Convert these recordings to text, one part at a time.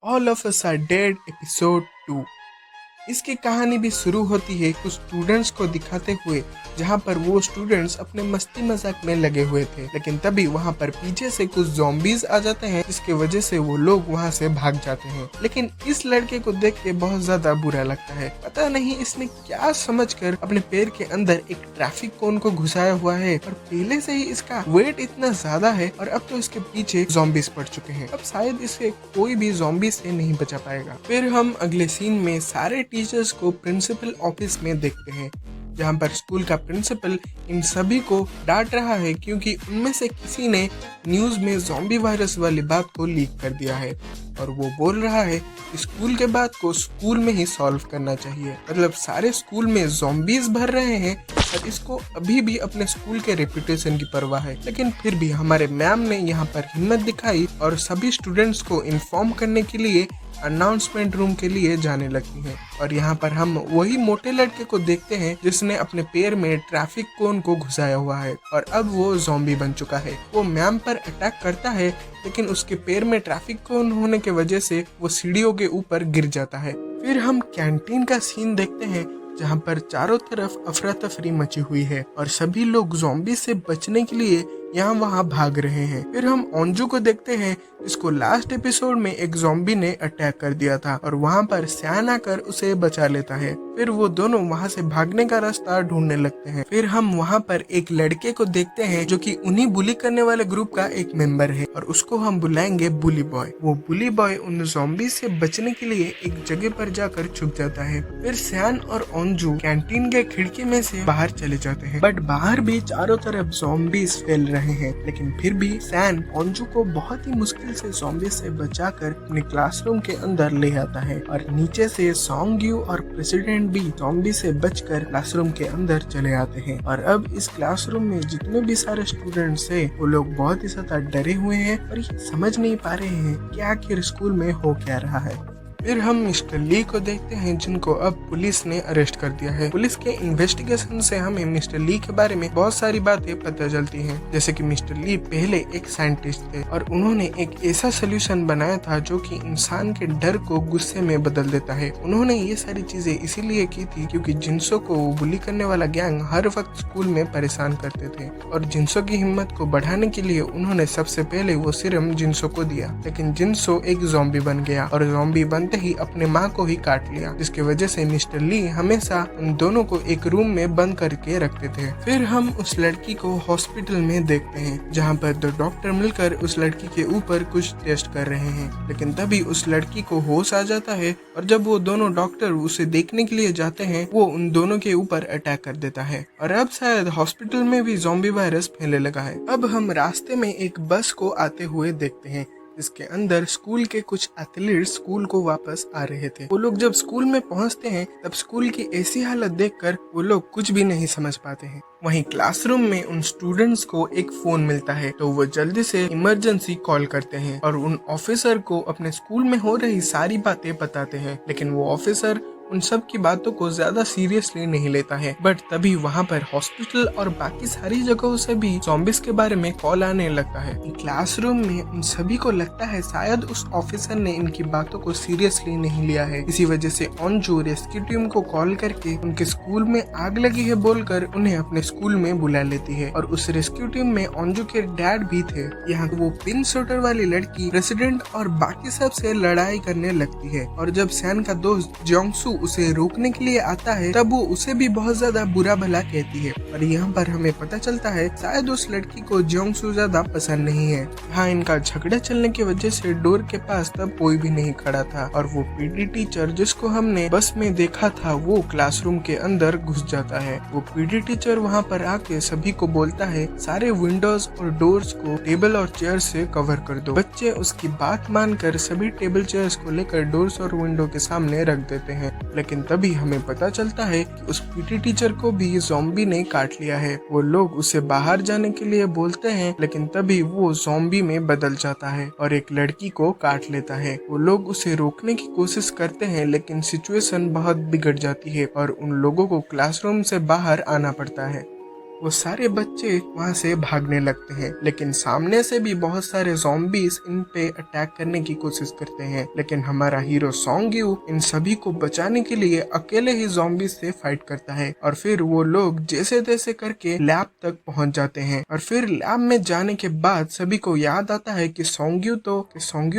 All of us are dead episode 2। इसकी कहानी भी शुरू होती है कुछ स्टूडेंट्स को दिखाते हुए, जहां पर वो स्टूडेंट्स अपने मस्ती मजाक में लगे हुए थे, लेकिन तभी वहां पर पीछे से कुछ ज़ॉम्बीज आ जाते हैं, जिसकी वजह से वो लोग वहां से भाग जाते हैं। लेकिन इस लड़के को देख के बहुत ज्यादा बुरा लगता है। पता नहीं इसने क्या समझकर अपने पैर के अंदर एक ट्रैफिक कोन को घुसाया हुआ है, और पहले से ही इसका वेट इतना ज्यादा है और अब तो इसके पीछे ज़ॉम्बीज पड़ चुके हैं। अब शायद इसे कोई भी ज़ॉम्बी से नहीं बचा पाएगा। फिर हम अगले सीन में सारे टीचर्स को प्रिंसिपल ऑफिस में देखते हैं, जहां पर स्कूल का प्रिंसिपल इन सभी को डांट रहा है क्योंकि उनमें से किसी ने न्यूज में ज़ॉम्बी वायरस वाली बात को लीक कर दिया है, और वो बोल रहा है कि स्कूल के बात को स्कूल में ही सॉल्व करना चाहिए। मतलब सारे स्कूल में ज़ॉम्बीज भर रहे हैं और इसको अभी भी अपने स्कूल के रेपुटेशन की परवाह है। लेकिन फिर भी हमारे मैम ने यहाँ पर हिम्मत दिखाई और सभी स्टूडेंट्स को इन्फॉर्म करने के लिए अनाउंसमेंट रूम के लिए जाने लगती हैं। और यहाँ पर हम वही मोटे लड़के को देखते हैं जिसने अपने पैर में ट्रैफिक कोन को घुसाया हुआ है और अब वो ज़ॉम्बी बन चुका है। वो मैम पर अटैक करता है, लेकिन उसके पैर में ट्रैफिक कोन होने की वजह से वो सीढ़ियों के ऊपर गिर जाता है। फिर हम कैंटीन का सीन देखते हैं, जहाँ पर चारों तरफ अफरा तफरी मची हुई है और सभी लोग ज़ॉम्बी से बचने के लिए यहाँ वहाँ भाग रहे हैं। फिर हम ओंजू को देखते हैं, जिसको लास्ट एपिसोड में एक ज़ॉम्बी ने अटैक कर दिया था और वहाँ पर सैन आकर उसे बचा लेता है। फिर वो दोनों वहाँ से भागने का रास्ता ढूंढने लगते हैं। फिर हम वहाँ पर एक लड़के को देखते हैं जो कि उन्हीं बुली करने वाले ग्रुप का एक मेंबर है, और उसको हम बुलाएंगे बुली बॉय। वो बुली बॉय उन ज़ॉम्बी से बचने के लिए एक जगह पर जाकर छुप जाता है। फिर सैन और ओंजू कैंटीन के खिड़की में से बाहर चले जाते हैं, बट बाहर भी चारों तरफ ज़ॉम्बीज फैल रहे हैं। लेकिन फिर भी सैन ओंजू को बहुत ही मुश्किल से ज़ॉम्बी से बचाकर अपने क्लासरूम के अंदर ले आता है, और नीचे से सॉन्ग्यू और प्रेसिडेंट भी ज़ॉम्बी से बचकर क्लासरूम के अंदर चले आते हैं। और अब इस क्लासरूम में जितने भी सारे स्टूडेंट्स हैं वो लोग बहुत ही ज्यादा डरे हुए हैं और ये समझ नहीं पा रहे हैं कि आखिर स्कूल में हो क्या रहा है। फिर हम मिस्टर ली को देखते हैं, जिनको अब पुलिस ने अरेस्ट कर दिया है। पुलिस के इन्वेस्टिगेशन से हमें मिस्टर ली के बारे में बहुत सारी बातें पता चलती हैं, जैसे कि मिस्टर ली पहले एक साइंटिस्ट थे और उन्होंने एक ऐसा सोल्यूशन बनाया था जो कि इंसान के डर को गुस्से में बदल देता है। उन्होंने ये सारी चीजें इसीलिए की थी क्योंकि जिन्सो को बुली करने वाला गैंग हर वक्त स्कूल में परेशान करते थे, और जिन्सो की हिम्मत को बढ़ाने के लिए उन्होंने सबसे पहले वो सीरम जिन्सो को दिया। लेकिन जिन्सो एक ज़ॉम्बी बन गया और ज़ॉम्बी बनते ही अपने माँ को ही काट लिया, जिसकी वजह से मिस्टर ली हमेशा उन दोनों को एक रूम में बंद करके रखते थे। फिर हम उस लड़की को हॉस्पिटल में देखते हैं, जहाँ पर दो डॉक्टर मिलकर उस लड़की के ऊपर कुछ टेस्ट कर रहे हैं। लेकिन तभी उस लड़की को होश आ जाता है, और जब वो दोनों डॉक्टर उसे देखने के लिए जाते हैं, वो उन दोनों के ऊपर अटैक कर देता है, और अब शायद हॉस्पिटल में भी ज़ॉम्बी वायरस फैलने लगा है। अब हम रास्ते में एक बस को आते हुए देखते हैं, इसके अंदर स्कूल के कुछ एथलीट्स स्कूल को वापस आ रहे थे। वो लोग जब स्कूल में पहुंचते हैं तब स्कूल की ऐसी हालत देखकर वो लोग कुछ भी नहीं समझ पाते हैं। वहीं क्लासरूम में उन स्टूडेंट्स को एक फोन मिलता है, तो वो जल्दी से इमरजेंसी कॉल करते हैं और उन ऑफिसर को अपने स्कूल में हो रही सारी बातें बताते हैं। लेकिन वो ऑफिसर उन सब की बातों को ज्यादा सीरियसली नहीं लेता है। बट तभी वहाँ पर हॉस्पिटल और बाकी सारी जगहों से भी ज़ॉम्बीज के बारे में कॉल आने लगता है। क्लासरूम में उन सभी को लगता है शायद उस ऑफिसर ने इनकी बातों को सीरियसली नहीं लिया है। इसी वजह से ओंजू रेस्क्यू टीम को कॉल करके उनके स्कूल में आग लगी है बोलकर उन्हें अपने स्कूल में बुला लेती है, और उस रेस्क्यू टीम में ओंजू के डैड भी थे। यहाँ वो पिंक स्वेटर वाली लड़की प्रेसिडेंट और बाकी सब से लड़ाई करने लगती है, और जब सैन का दोस्त जोंगसू उसे रोकने के लिए आता है तब वो उसे भी बहुत ज्यादा बुरा भला कहती है। और यहाँ पर हमें पता चलता है शायद उस लड़की को जोंगसू ज्यादा पसंद नहीं है। यहाँ इनका झगड़ा चलने की वजह से डोर के पास तब कोई भी नहीं खड़ा था, और वो पीटी टीचर जिसको हमने बस में देखा था वो क्लासरूम के अंदर घुस जाता है। वो पीटी टीचर वहाँ पर आके सभी को बोलता है सारे विंडोज और डोर्स को टेबल और चेयर से कवर कर दो। बच्चे उसकी बात मानकर सभी टेबल चेयर्स को लेकर डोर्स और विंडो के सामने रख देते हैं। लेकिन तभी हमें पता चलता है कि उस पीटी टीचर को भी ज़ॉम्बी ने काट लिया है। वो लोग उसे बाहर जाने के लिए बोलते हैं, लेकिन तभी वो ज़ॉम्बी में बदल जाता है और एक लड़की को काट लेता है। वो लोग उसे रोकने की कोशिश करते हैं, लेकिन सिचुएशन बहुत बिगड़ जाती है और उन लोगों को क्लासरूम से बाहर आना पड़ता है। वो सारे बच्चे वहाँ से भागने लगते हैं, लेकिन सामने से भी बहुत सारे ज़ॉम्बीज इन पे अटैक करने की कोशिश करते हैं। लेकिन हमारा हीरो सॉन्ग यू इन सभी को बचाने के लिए अकेले ही ज़ॉम्बीज से फाइट करता है और फिर वो लोग जैसे तैसे करके लैब तक पहुंच जाते हैं। और फिर लैब में जाने के बाद सभी को याद आता है कि सॉन्ग यू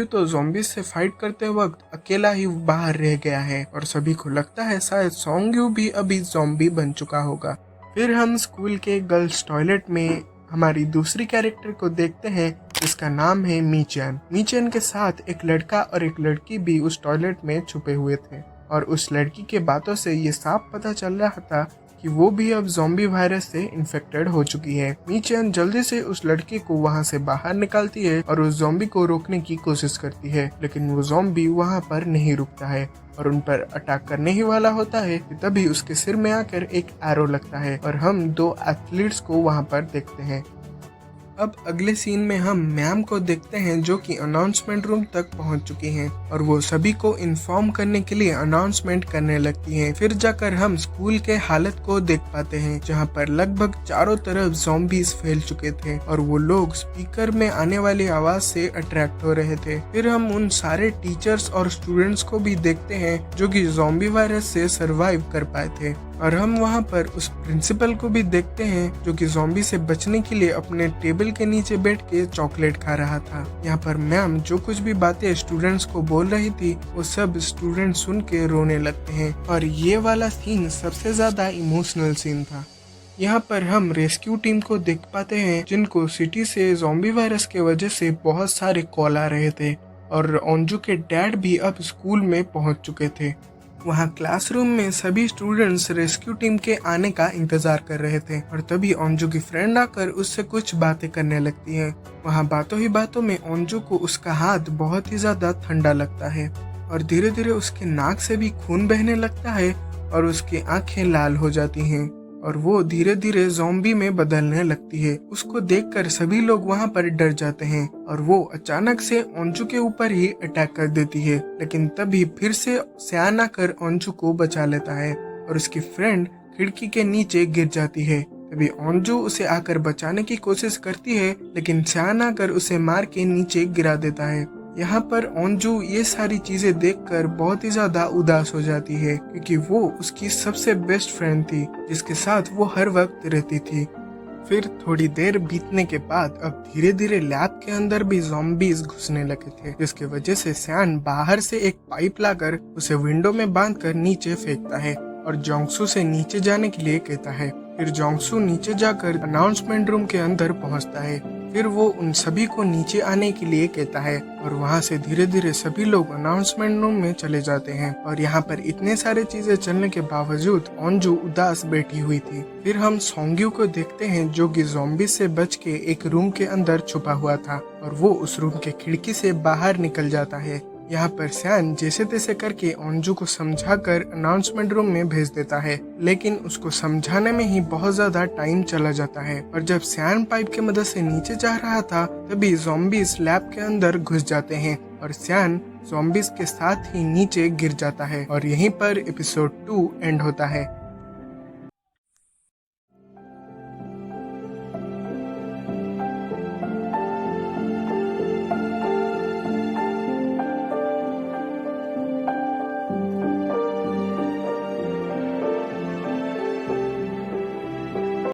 तो ज़ॉम्बीज से फाइट करते वक्त अकेला ही बाहर रह गया है और सभी को लगता है शायद सॉन्ग यू भी अभी ज़ॉम्बी बन चुका होगा। फिर हम स्कूल के गर्ल्स टॉयलेट में हमारी दूसरी कैरेक्टर को देखते हैं जिसका नाम है मीचन। मीचन के साथ एक लड़का और एक लड़की भी उस टॉयलेट में छुपे हुए थे और उस लड़की के बातों से ये साफ पता चल रहा था कि वो भी अब ज़ॉम्बी वायरस से इन्फेक्टेड हो चुकी है। मीचन जल्दी से उस लड़के को वहाँ से बाहर निकालती है और उस ज़ॉम्बी को रोकने की कोशिश करती है, लेकिन वो ज़ॉम्बी वहाँ पर नहीं रुकता है और उन पर अटैक करने ही वाला होता है कि तभी उसके सिर में आकर एक एरो लगता है और हम 2 एथलीट्स को वहाँ पर देखते हैं। अब अगले सीन में हम मैम को देखते हैं जो कि अनाउंसमेंट रूम तक पहुंच चुकी हैं और वो सभी को इन्फॉर्म करने के लिए अनाउंसमेंट करने लगती हैं। फिर जाकर हम स्कूल के हालत को देख पाते हैं जहां पर लगभग चारों तरफ ज़ॉम्बीज फैल चुके थे और वो लोग स्पीकर में आने वाली आवाज से अट्रैक्ट हो रहे थे। फिर हम उन सारे टीचर्स और स्टूडेंट्स को भी देखते हैं जो कि ज़ॉम्बी वायरस से सरवाइव कर पाए थे और हम वहाँ पर उस प्रिंसिपल को भी देखते हैं जो कि ज़ॉम्बी से बचने के लिए अपने टेबल के नीचे बैठ के चॉकलेट खा रहा था। यहाँ पर मैम जो कुछ भी बातें स्टूडेंट्स को बोल रही थी वो सब स्टूडेंट सुन के रोने लगते हैं और ये वाला सीन सबसे ज्यादा इमोशनल सीन था। यहाँ पर हम रेस्क्यू टीम को देख पाते हैं जिनको सिटी से ज़ॉम्बी वायरस के वजह से बहुत सारे कॉल आ रहे थे और अंजू के डैड भी अब स्कूल में पहुँच चुके थे। वहाँ क्लासरूम में सभी स्टूडेंट्स रेस्क्यू टीम के आने का इंतजार कर रहे थे और तभी अंजू की फ्रेंड आकर उससे कुछ बातें करने लगती है। वहाँ बातों ही बातों में अंजू को उसका हाथ बहुत ही ज्यादा ठंडा लगता है और धीरे धीरे उसके नाक से भी खून बहने लगता है और उसकी आंखें लाल हो जाती हैं और वो धीरे धीरे ज़ॉम्बी में बदलने लगती है। उसको देखकर सभी लोग वहाँ पर डर जाते हैं और वो अचानक से अंजू के ऊपर ही अटैक कर देती है, लेकिन तभी फिर से सयान आकर अंजू को बचा लेता है और उसकी फ्रेंड खिड़की के नीचे गिर जाती है। तभी अंजू उसे आकर बचाने की कोशिश करती है लेकिन सयान आकर उसे मार के नीचे गिरा देता है। यहाँ पर अंजू ये सारी चीजें देखकर बहुत ही ज्यादा उदास हो जाती है क्योंकि वो उसकी सबसे बेस्ट फ्रेंड थी जिसके साथ वो हर वक्त रहती थी। फिर थोड़ी देर बीतने के बाद अब धीरे धीरे लैब के अंदर भी ज़ॉम्बीज घुसने लगे थे जिसकी वजह से सयान बाहर से एक पाइप लाकर उसे विंडो में बांधकर नीचे फेंकता है और जोंगसू से नीचे जाने के लिए कहता है। फिर जोंगसू नीचे जाकर अनाउंसमेंट रूम के अंदर पहुंचता है। फिर वो उन सभी को नीचे आने के लिए कहता है और वहाँ से धीरे धीरे सभी लोग अनाउंसमेंट रूम में चले जाते हैं और यहाँ पर इतने सारे चीजें चलने के बावजूद अंजू उदास बैठी हुई थी। फिर हम सॉन्ग यू को देखते हैं जो कि ज़ॉम्बी से बच के एक रूम के अंदर छुपा हुआ था और वो उस रूम के खिड़की से बाहर निकल जाता है। यहाँ पर सयान जैसे तैसे करके अंजू को समझाकर अनाउंसमेंट रूम में भेज देता है, लेकिन उसको समझाने में ही बहुत ज्यादा टाइम चला जाता है और जब सयान पाइप की मदद से नीचे जा रहा था तभी ज़ॉम्बीज लैब के अंदर घुस जाते हैं और सयान ज़ॉम्बीज के साथ ही नीचे गिर जाता है और यहीं पर एपिसोड 2 एंड होता है।